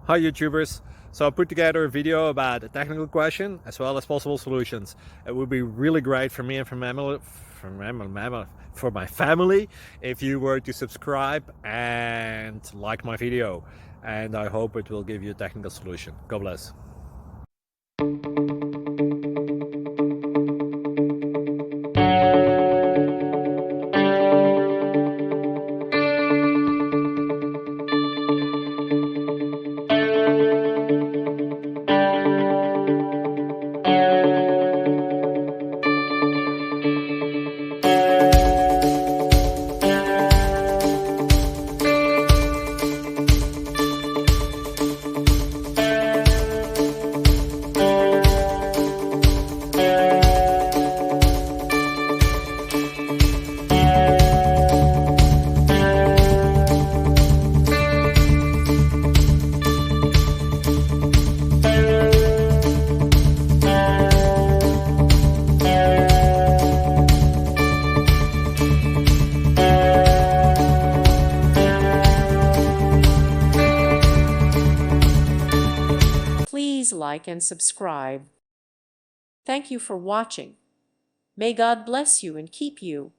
Hi YouTubers! So I put together a video about a technical question as well as possible solutions. It would be really great for me and for my family if you were to subscribe and like my video, and I hope it will give you a technical solution. God bless. Please like and subscribe. Thank you for watching. May God bless you and keep you.